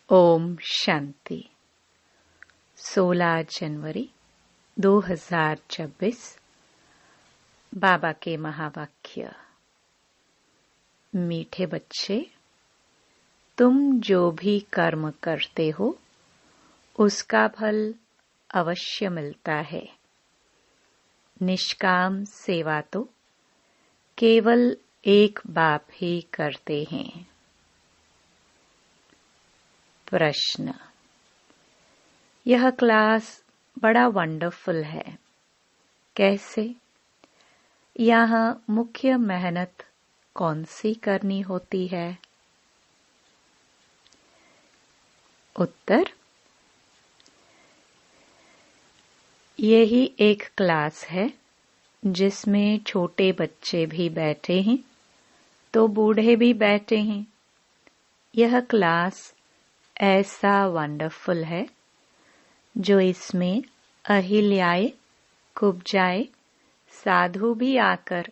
ओम शांति। 16 जनवरी 2026। बाबा के महावाक्य। मीठे बच्चे, तुम जो भी कर्म करते हो उसका फल अवश्य मिलता है। निष्काम सेवा तो केवल एक बाप ही करते हैं। प्रश्न। यह क्लास बड़ा वंडरफुल है। कैसे? यहाँ मुख्य मेहनत कौन सी करनी होती है? उत्तर। यही एक क्लास है जिसमें छोटे बच्चे भी बैठे हैं तो बूढ़े भी बैठे हैं। यह क्लास ऐसा वंडरफुल है जो इसमें अहिल्याए, कुब्जाए, साधु भी आकर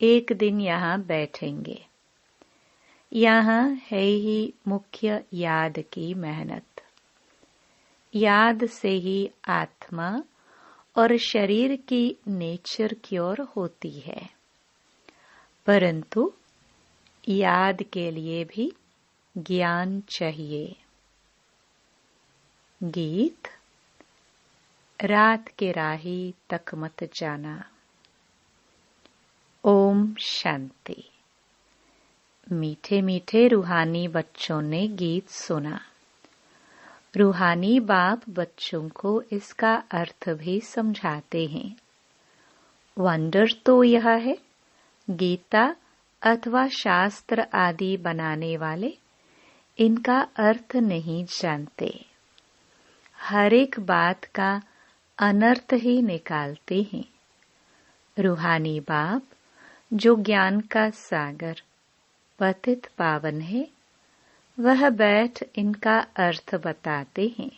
एक दिन यहाँ बैठेंगे। यहाँ है ही मुख्य याद की मेहनत। याद से ही आत्मा और शरीर की नेचर क्योर होती है, परंतु याद के लिए भी ज्ञान चाहिए। गीत। रात के राही तक मत जाना। ओम शांति। मीठे मीठे रूहानी बच्चों ने गीत सुना। रूहानी बाप बच्चों को इसका अर्थ भी समझाते हैं। वंडर तो यह है, गीता अथवा शास्त्र आदि बनाने वाले इनका अर्थ नहीं जानते। हर एक बात का अनर्थ ही निकालते हैं। रूहानी बाप जो ज्ञान का सागर पतित पावन है, वह बैठ इनका अर्थ बताते हैं।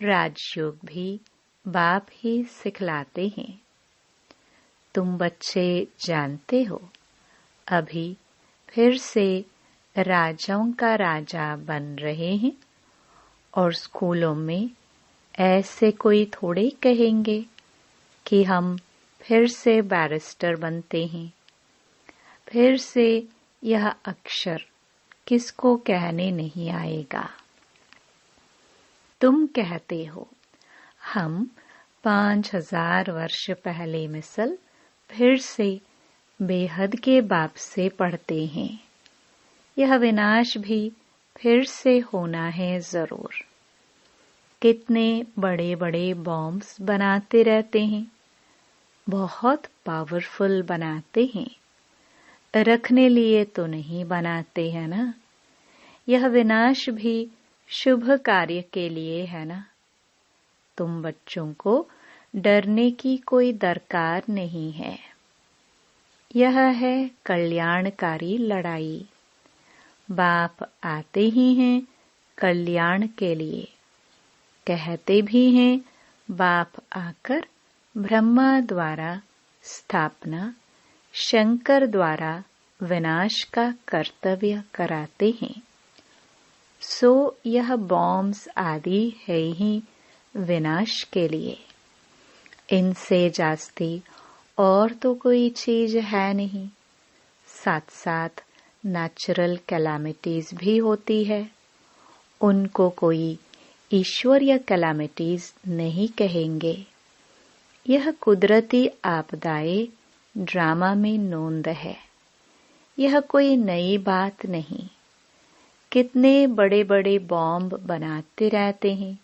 राजयोग भी बाप ही सिखलाते हैं। तुम बच्चे जानते हो, अभी फिर से राजाओं का राजा बन रहे हैं और स्कूलों में ऐसे कोई थोड़े कहेंगे कि हम फिर से बैरिस्टर बनते हैं। फिर से यह अक्षर किसको कहने नहीं आएगा। तुम कहते हो हम 5000 वर्ष पहले मिसल फिर से बेहद के बाप से पढ़ते हैं। यह विनाश भी फिर से होना है जरूर। कितने बड़े बड़े बॉम्ब्स बनाते रहते हैं, बहुत पावरफुल बनाते हैं, रखने लिए तो नहीं बनाते हैं ना। यह विनाश भी शुभ कार्य के लिए है ना। तुम बच्चों को डरने की कोई दरकार नहीं है। यह है कल्याणकारी लड़ाई। बाप आते ही हैं कल्याण के लिए। कहते भी हैं बाप आकर ब्रह्मा द्वारा स्थापना, शंकर द्वारा विनाश का कर्तव्य कराते हैं। सो यह बॉम्ब्स आदि है ही विनाश के लिए। इनसे जास्ती और तो कोई चीज है नहीं। साथ साथ नेचुरल कैलामिटीज भी होती है। उनको कोई ईश्वरीय कैलामिटीज नहीं कहेंगे। यह कुदरती आपदाएं ड्रामा में नोंद है। यह कोई नई बात नहीं। कितने बड़े बड़े बॉम्ब बनाते रहते हैं।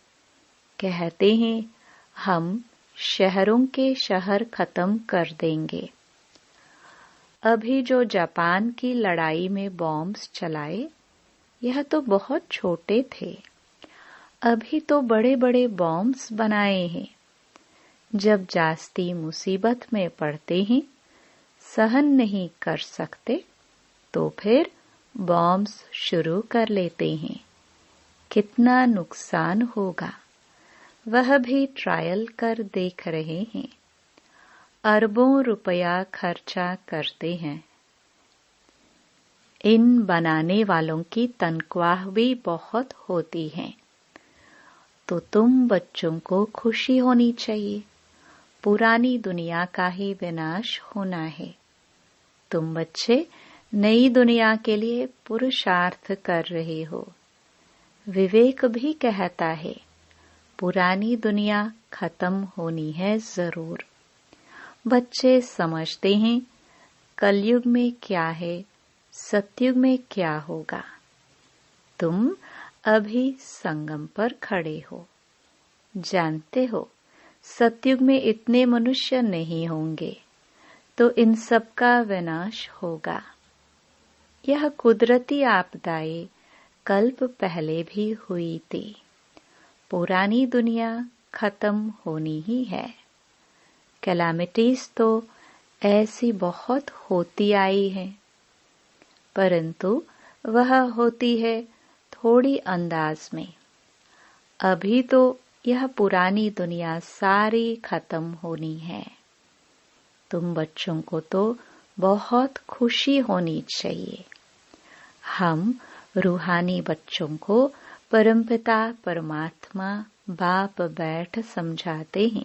कहते हैं हम शहरों के शहर खत्म कर देंगे। अभी जो जापान की लड़ाई में बॉम्ब्स चलाए, यह तो बहुत छोटे थे। अभी तो बड़े बड़े बॉम्ब्स बनाए हैं। जब जास्ती मुसीबत में पड़ते हैं, सहन नहीं कर सकते, तो फिर बॉम्ब्स शुरू कर लेते हैं। कितना नुकसान होगा, वह भी ट्रायल कर देख रहे हैं। अरबों रुपया खर्चा करते हैं। इन बनाने वालों की तनख्वाह भी बहुत होती है। तो तुम बच्चों को खुशी होनी चाहिए। पुरानी दुनिया का ही विनाश होना है। तुम बच्चे नई दुनिया के लिए पुरुषार्थ कर रहे हो। विवेक भी कहता है पुरानी दुनिया खत्म होनी है जरूर। बच्चे समझते हैं कलयुग में क्या है, सतयुग में क्या होगा। तुम अभी संगम पर खड़े हो। जानते हो सतयुग में इतने मनुष्य नहीं होंगे, तो इन सब का विनाश होगा। यह कुदरती आपदाएं कल्प पहले भी हुई थी। पुरानी दुनिया खत्म होनी ही है। कैलामिटीज तो ऐसी बहुत होती आई है, परंतु वह होती है थोड़ी अंदाज में। अभी तो यह पुरानी दुनिया सारी खत्म होनी है। तुम बच्चों को तो बहुत खुशी होनी चाहिए। हम रूहानी बच्चों को परमपिता परमात्मा बाप बैठ समझाते हैं।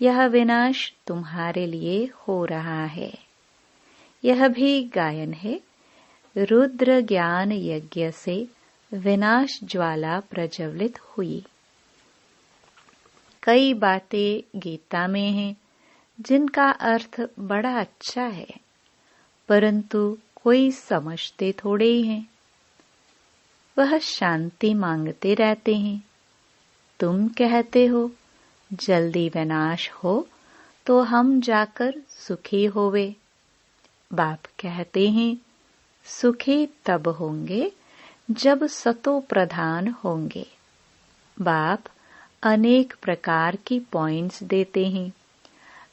यह विनाश तुम्हारे लिए हो रहा है। यह भी गायन है, रुद्र ज्ञान यज्ञ से विनाश ज्वाला प्रज्वलित हुई। कई बातें गीता में हैं जिनका अर्थ बड़ा अच्छा है, परंतु कोई समझते थोड़े ही हैं। वह शांति मांगते रहते हैं। तुम कहते हो जल्दी विनाश हो तो हम जाकर सुखी होवे। बाप कहते हैं सुखी तब होंगे जब सतो प्रधान होंगे। बाप अनेक प्रकार की पॉइंट्स देते हैं।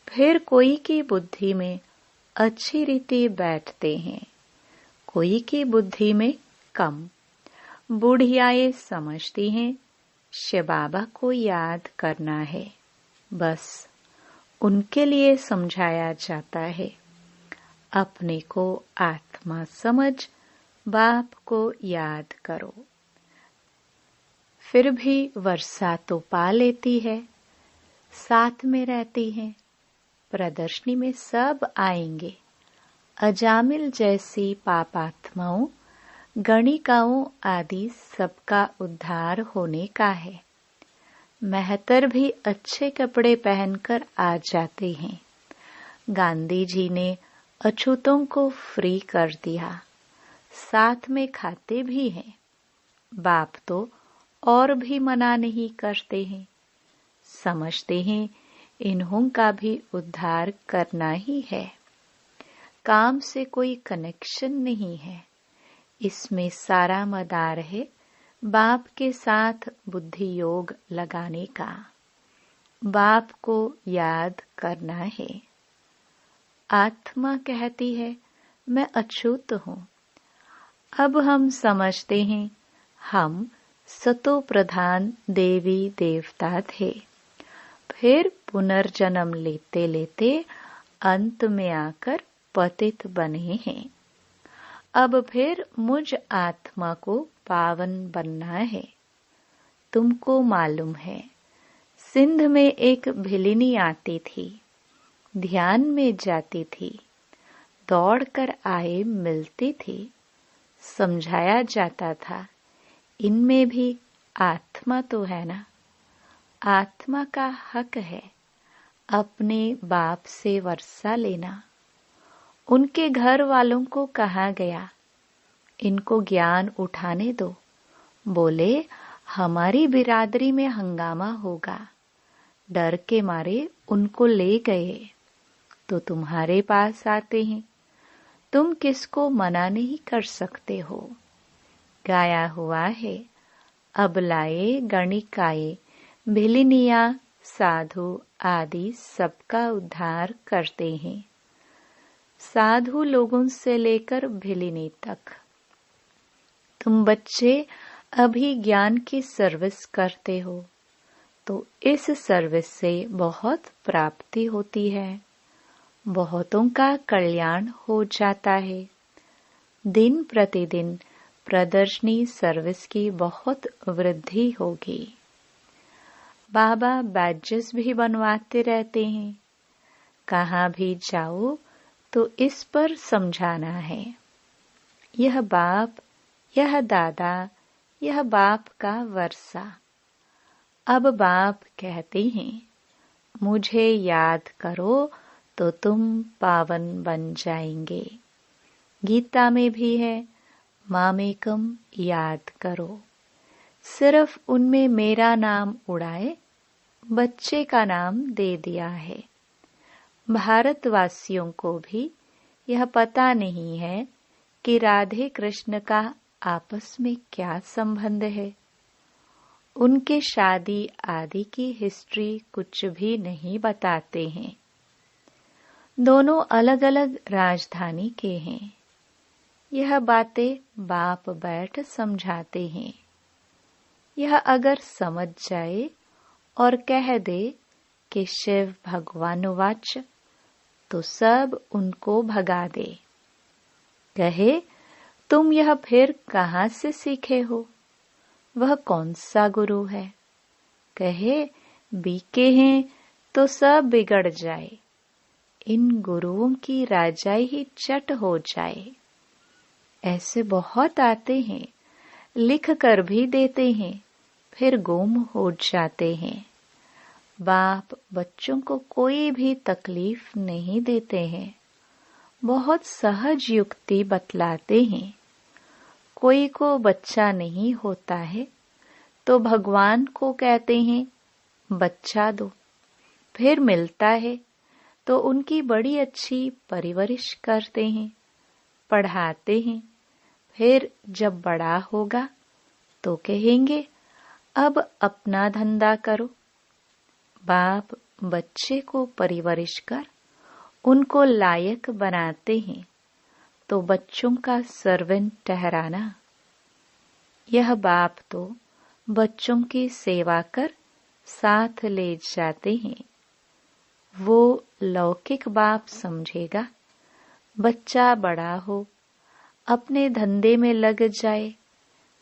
फिर कोई की बुद्धि में अच्छी रीति बैठते हैं, कोई की बुद्धि में कम। बुढ़ियाएं समझती हैं शिव बाबा को याद करना है, बस उनके लिए समझाया जाता है। अपने को आत्मा समझ बाप को याद करो। फिर भी वर्षा तो पा लेती है, साथ में रहती है। प्रदर्शनी में सब आएंगे। अजामिल जैसी पापात्माओं, गणिकाओं आदि सबका उद्धार होने का है। महतर भी अच्छे कपड़े पहनकर आ जाते हैं। गांधी जी ने अछूतों को फ्री कर दिया, साथ में खाते भी हैं। बाप तो और भी मना नहीं करते हैं। समझते हैं इन्हों का भी उद्धार करना ही है। काम से कोई कनेक्शन नहीं है। इसमें सारा मदार है बाप के साथ बुद्धि योग लगाने का। बाप को याद करना है। आत्मा कहती है मैं अछूत हूँ। अब हम समझते हैं हम सतो प्रधान देवी देवता थे। फिर पुनर्जन्म लेते लेते अंत में आकर पतित बने हैं। अब फिर मुझ आत्मा को पावन बनना है। तुमको मालूम है सिंध में एक भिलिनी आती थी, ध्यान में जाती थी, दौड़कर आए मिलती थी। समझाया जाता था इनमें भी आत्मा तो है ना। आत्मा का हक है अपने बाप से वर्षा लेना। उनके घर वालों को कहा गया इनको ज्ञान उठाने दो। बोले हमारी बिरादरी में हंगामा होगा। डर के मारे उनको ले गए। तो तुम्हारे पास आते हैं, तुम किसको मना नहीं कर सकते हो। गाया हुआ है अबलाए गणिकाए भिलिनिया साधु आदि सबका उद्धार करते हैं। साधु लोगों से लेकर भिलिनी तक। तुम बच्चे अभी ज्ञान की सर्विस करते हो, तो इस सर्विस से बहुत प्राप्ति होती है, बहुतों का कल्याण हो जाता है। दिन प्रतिदिन प्रदर्शनी सर्विस की बहुत वृद्धि होगी। बाबा बैजेस भी बनवाते रहते हैं। कहाँ भी जाओ तो इस पर समझाना है, यह बाप, यह दादा, यह बाप का वर्षा। अब बाप कहते हैं, मुझे याद करो तो तुम पावन बन जाएंगे। गीता में भी है, मामेकम याद करो। सिर्फ उनमें मेरा नाम उड़ाए बच्चे का नाम दे दिया है। भारतवासियों को भी यह पता नहीं है कि राधे कृष्ण का आपस में क्या संबंध है। उनके शादी आदि की हिस्ट्री कुछ भी नहीं बताते हैं। दोनों अलग अलग राजधानी के हैं। यह बातें बाप बैठ समझाते हैं। यह अगर समझ जाए और कह दे कि शिव भगवान वाच, तो सब उनको भगा दे। कहे, तुम यह फिर कहाँ से सीखे हो? वह कौन सा गुरु है? कहे, बीके हैं तो सब बिगड़ जाए। इन गुरुओं की राजाई ही चट हो जाए। ऐसे बहुत आते हैं, लिख कर भी देते हैं, फिर गुम हो जाते हैं। बाप बच्चों को कोई भी तकलीफ नहीं देते हैं। बहुत सहज युक्ति बतलाते हैं। कोई को बच्चा नहीं होता है तो भगवान को कहते हैं बच्चा दो। फिर मिलता है तो उनकी बड़ी अच्छी परवरिश करते हैं, पढ़ाते हैं। फिर जब बड़ा होगा तो कहेंगे अब अपना धंधा करो। बाप बच्चे को परवरिश कर उनको लायक बनाते हैं तो बच्चों का सर्वेंट ठहराना। यह बाप तो बच्चों की सेवा कर साथ ले जाते हैं। वो लौकिक बाप समझेगा बच्चा बड़ा हो, अपने धंधे में लग जाए,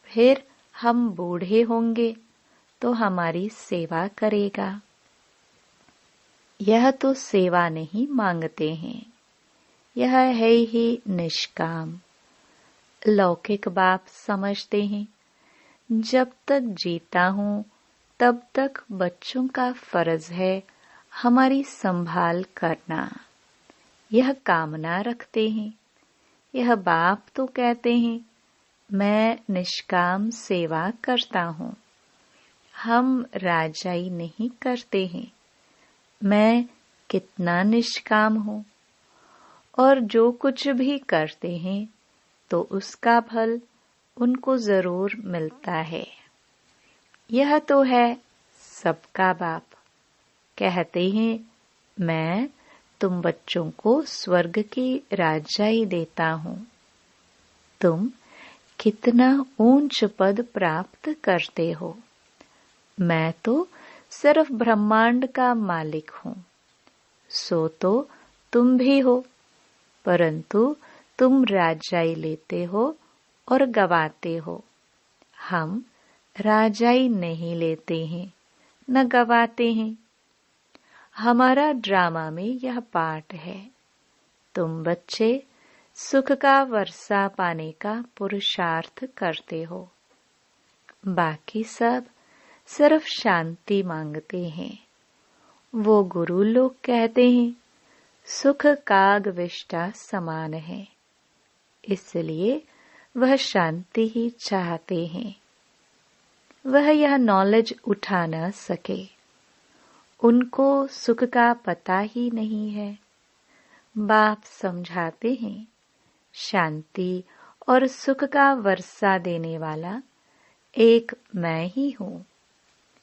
फिर हम बूढ़े होंगे तो हमारी सेवा करेगा। यह तो सेवा नहीं मांगते हैं, यह है ही निष्काम। लौकिक बाप समझते हैं जब तक जीता हूँ तब तक बच्चों का फर्ज है हमारी संभाल करना। यह कामना रखते हैं। यह बाप तो कहते हैं मैं निष्काम सेवा करता हूँ। हम राजाई नहीं करते हैं। मैं कितना निष्काम हूँ और जो कुछ भी करते हैं तो उसका फल उनको जरूर मिलता है। यह तो है सबका बाप। कहते हैं मैं तुम बच्चों को स्वर्ग की राजाई देता हूँ। तुम कितना ऊंच पद प्राप्त करते हो। मैं तो सिर्फ ब्रह्मांड का मालिक हूँ। सो तो तुम भी हो, परंतु तुम राजाई लेते हो और गवाते हो। हम राजाई नहीं लेते हैं न गवाते हैं। हमारा ड्रामा में यह पाठ है। तुम बच्चे सुख का वर्षा पाने का पुरुषार्थ करते हो। बाकी सब सिर्फ शांति मांगते हैं। वो गुरु लोग कहते हैं सुख काग विष्टा समान है, इसलिए वह शांति ही चाहते हैं। वह यह नॉलेज उठा न सके। उनको सुख का पता ही नहीं है। बाप समझाते हैं शांति और सुख का वर्षा देने वाला एक मैं ही हूँ।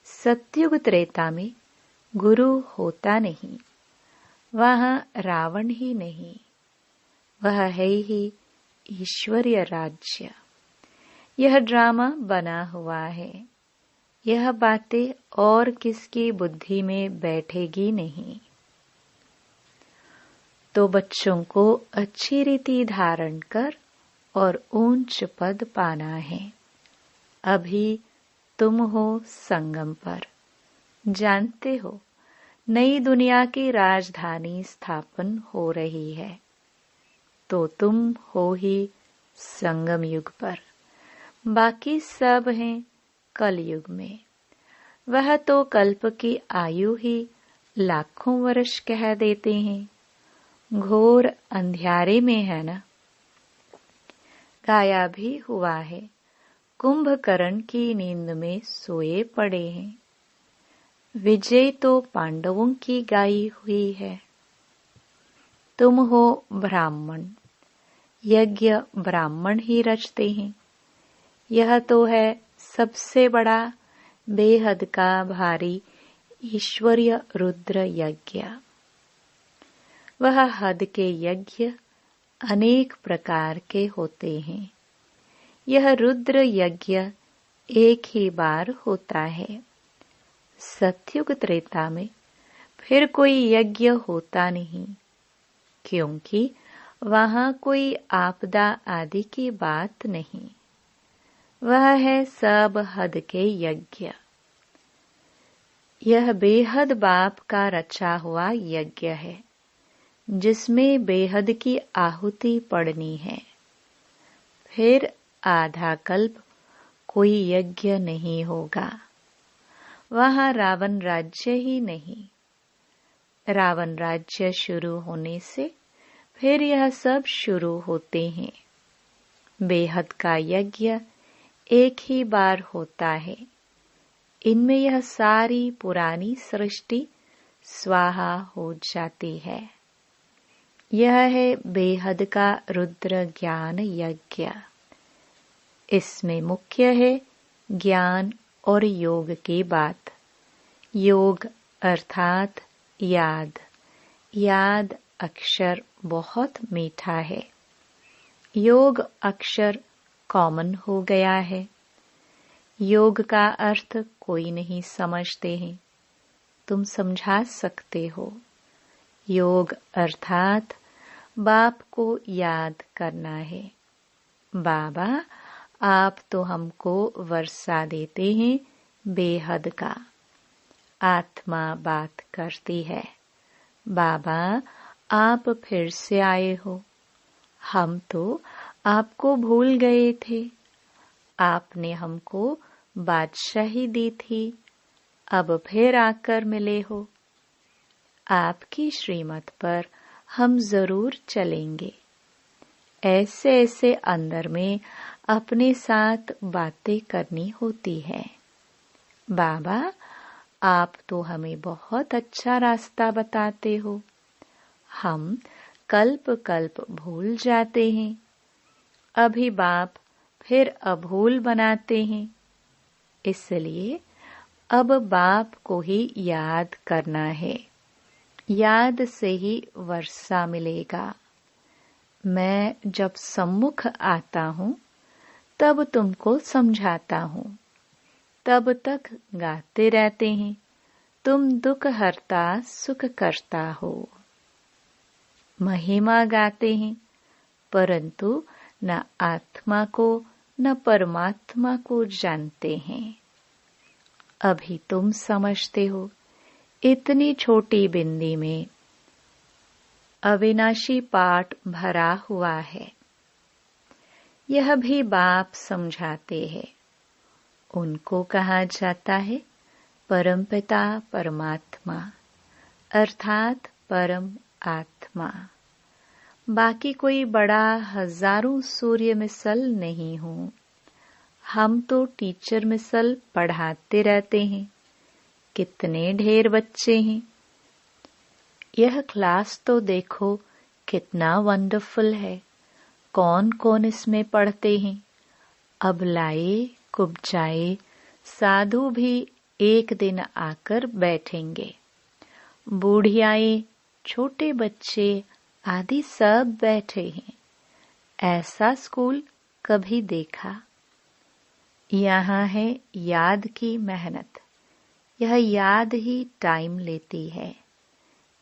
सतयुग त्रेता में गुरु होता नहीं, वहाँ रावण ही नहीं, वह है ही ईश्वरीय राज्य। यह ड्रामा बना हुआ है। यह बातें और किसकी बुद्धि में बैठेगी नहीं। तो बच्चों को अच्छी रीति धारण कर और ऊंच पद पाना है। अभी तुम हो संगम पर, जानते हो नई दुनिया की राजधानी स्थापन हो रही है, तो तुम हो ही संगम युग पर। बाकी सब हैं कलयुग में। वह तो कल्प की आयु ही लाखों वर्ष कह देते हैं। घोर अंधियारे में है ना। गाया भी हुआ है, कुंभकर्ण की नींद में सोए पड़े हैं। विजय तो पांडवों की गाई हुई है। तुम हो ब्राह्मण, यज्ञ ब्राह्मण ही रचते हैं। यह तो है सबसे बड़ा बेहद का भारी ईश्वरीय रुद्र यज्ञ। वह हद के यज्ञ अनेक प्रकार के होते हैं। यह रुद्र यज्ञ एक ही बार होता है। सतयुग त्रेता में फिर कोई यज्ञ होता नहीं, क्योंकि वहां कोई आपदा आदि की बात नहीं। वह है सब हद के यज्ञ। यह बेहद बाप का रचा हुआ यज्ञ है, जिसमें बेहद की आहुति पड़नी है। फिर आधा कल्प कोई यज्ञ नहीं होगा। वहां रावण राज्य ही नहीं। रावण राज्य शुरू होने से फिर यह सब शुरू होते हैं। बेहद का यज्ञ एक ही बार होता है। इनमें यह सारी पुरानी सृष्टि स्वाहा हो जाती है। यह है बेहद का रुद्र ज्ञान यज्ञ। इसमें मुख्य है ज्ञान और योग की बात। योग अर्थात याद। याद अक्षर बहुत मीठा है। योग अक्षर कॉमन हो गया है। योग का अर्थ कोई नहीं समझते हैं, तुम समझा सकते हो। योग अर्थात बाप को याद करना है। बाबा, आप तो हमको वर्षा देते हैं बेहद का। आत्मा बात करती है, बाबा आप फिर से आए हो। हम तो आपको भूल गए थे। आपने हमको बादशाही दी थी, अब फिर आकर मिले हो। आपकी श्रीमत पर हम जरूर चलेंगे। ऐसे ऐसे अंदर में अपने साथ बातें करनी होती है। बाबा, आप तो हमें बहुत अच्छा रास्ता बताते हो। हम कल्प कल्प भूल जाते हैं। अभी बाप फिर अभूल बनाते हैं। इसलिए अब बाप को ही याद करना है। याद से ही वर्षा मिलेगा। मैं जब सम्मुख आता हूँ तब तुमको समझाता हूँ। तब तक गाते रहते हैं, तुम दुख हरता सुख करता हो। महिमा गाते हैं, परंतु न आत्मा को न परमात्मा को जानते हैं। अभी तुम समझते हो, इतनी छोटी बिंदी में अविनाशी पाठ भरा हुआ है। यह भी बाप समझाते हैं। उनको कहा जाता है परमपिता परमात्मा, अर्थात परम आत्मा। बाकी कोई बड़ा हजारों सूर्य मिसल नहीं हूँ। हम तो टीचर मिसल पढ़ाते रहते हैं। कितने ढेर बच्चे हैं। यह क्लास तो देखो कितना वंडरफुल है। कौन कौन इसमें पढ़ते हैं। अबलाए कुब्जाए साधु भी एक दिन आकर बैठेंगे। बूढ़ियाएं, छोटे बच्चे आदि सब बैठे हैं। ऐसा स्कूल कभी देखा? यहाँ है याद की मेहनत। यह याद ही टाइम लेती है।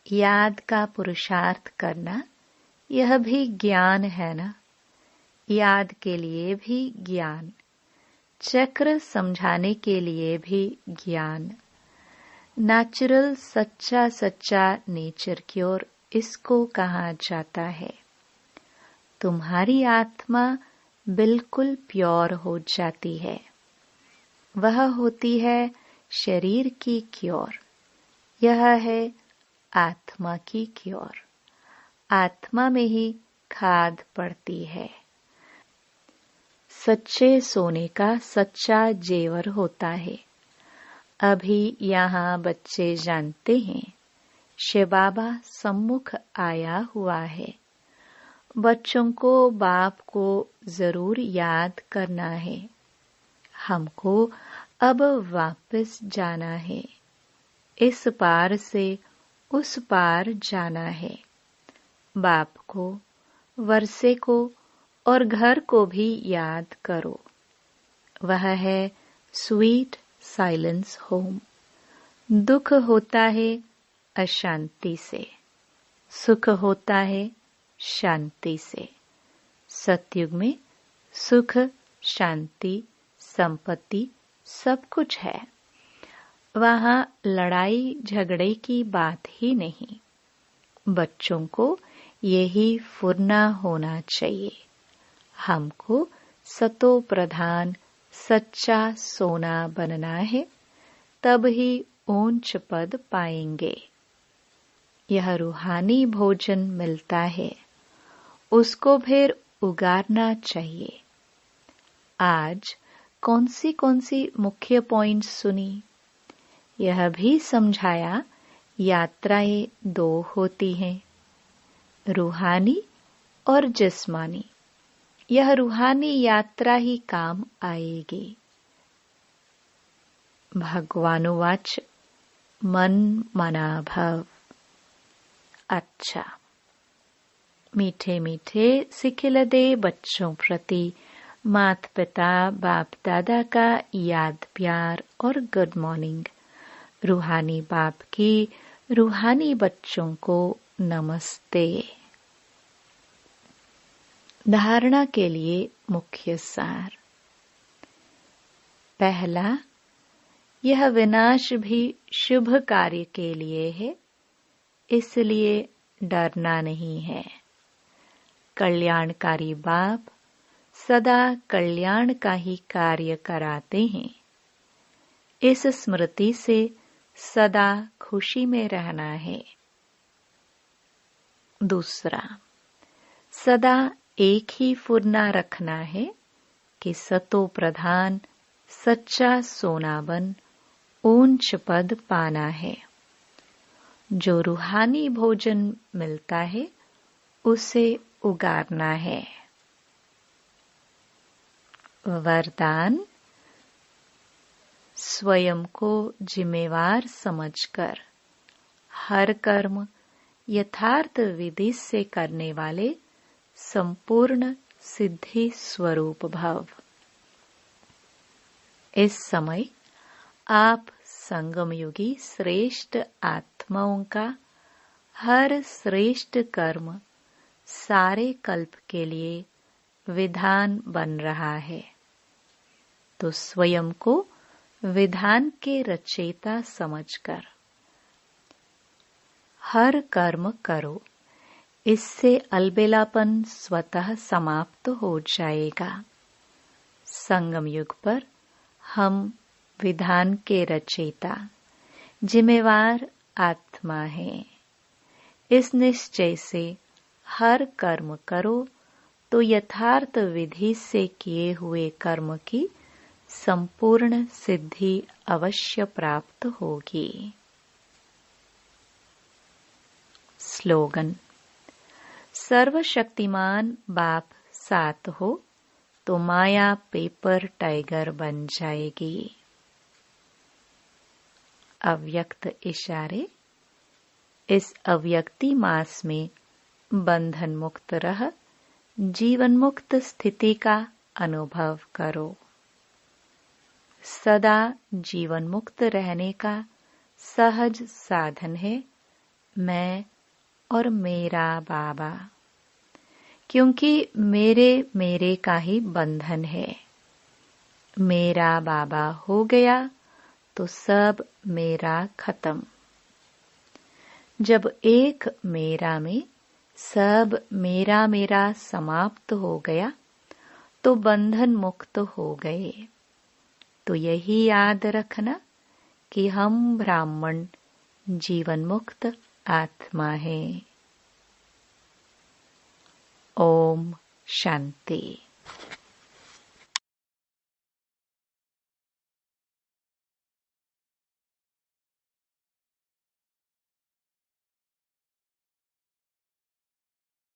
याद का पुरुषार्थ करना, यह भी ज्ञान है ना। याद के लिए भी ज्ञान, चक्र समझाने के लिए भी ज्ञान, नेचुरल सच्चा सच्चा नेचर क्योर इसको कहा जाता है। तुम्हारी आत्मा बिल्कुल प्योर हो जाती है, वह होती है शरीर की क्योर। यह है आत्मा की क्योर। आत्मा में ही खाद पड़ती है। सच्चे सोने का सच्चा जेवर होता है। अभी यहाँ बच्चे जानते हैं शिव बाबा सम्मुख आया हुआ है। बच्चों को बाप को जरूर याद करना है। हमको अब वापस जाना है। इस पार से उस पार जाना है। बाप को, वर्षे को और घर को भी याद करो। वह है स्वीट साइलेंस होम। दुख होता है अशांति से, सुख होता है शांति से। सतयुग में सुख, शांति, संपत्ति सब कुछ है। वहाँ लड़ाई झगड़े की बात ही नहीं। बच्चों को यही फुरना होना चाहिए। हमको सतो प्रधान सच्चा सोना बनना है, तब ही ऊंच पद पाएंगे। यह रूहानी भोजन मिलता है, उसको फिर उगारना चाहिए। आज कौन सी मुख्य पॉइंट सुनी, यह भी समझाया। यात्राएं दो होती हैं, रूहानी और जिस्मानी। यह रूहानी यात्रा ही काम आएगी। भगवानुवाच मन मना भव। अच्छा, मीठे मीठे सिखिलदे बच्चों प्रति माता पिता बाप दादा का याद प्यार और गुड मॉर्निंग। रूहानी बाप की रूहानी बच्चों को नमस्ते। धारणा के लिए मुख्य सार। पहला, यह विनाश भी शुभ कार्य के लिए है, इसलिए डरना नहीं है। कल्याणकारी बाप सदा कल्याण का ही कार्य कराते हैं। इस स्मृति से सदा खुशी में रहना है। दूसरा, सदा एक ही फुरना रखना है कि सतो प्रधान सच्चा सोना बन ऊंच पद पाना है। जो रूहानी भोजन मिलता है उसे उगारना है। वरदान, स्वयं को जिम्मेवार समझकर हर कर्म यथार्थ विधि से करने वाले संपूर्ण सिद्धि स्वरूप भव। इस समय आप संगम युगी श्रेष्ठ आत्माओं का हर श्रेष्ठ कर्म सारे कल्प के लिए विधान बन रहा है। तो स्वयं को विधान के रचयिता समझकर हर कर्म करो। इससे अलबेलापन स्वतः समाप्त हो जाएगा। संगम युग पर हम विधान के रचयिता, जिम्मेवार आत्मा हैं। इस निश्चय से हर कर्म करो तो यथार्थ विधि से किए हुए कर्म की संपूर्ण सिद्धि अवश्य प्राप्त होगी। स्लोगन, सर्वशक्तिमान बाप साथ हो तो माया पेपर टाइगर बन जाएगी। अव्यक्त इशारे। इस अव्यक्ति मास में बंधन मुक्त रह जीवन मुक्त स्थिति का अनुभव करो। सदा जीवन मुक्त रहने का सहज साधन है मैं और मेरा बाबा। क्योंकि मेरे मेरे का ही बंधन है। मेरा बाबा हो गया तो सब मेरा खत्म। जब एक मेरा में सब मेरा मेरा समाप्त हो गया तो बंधन मुक्त हो गए। तो यही याद रखना कि हम ब्राह्मण जीवन मुक्त आत्मा है। ओम शांति।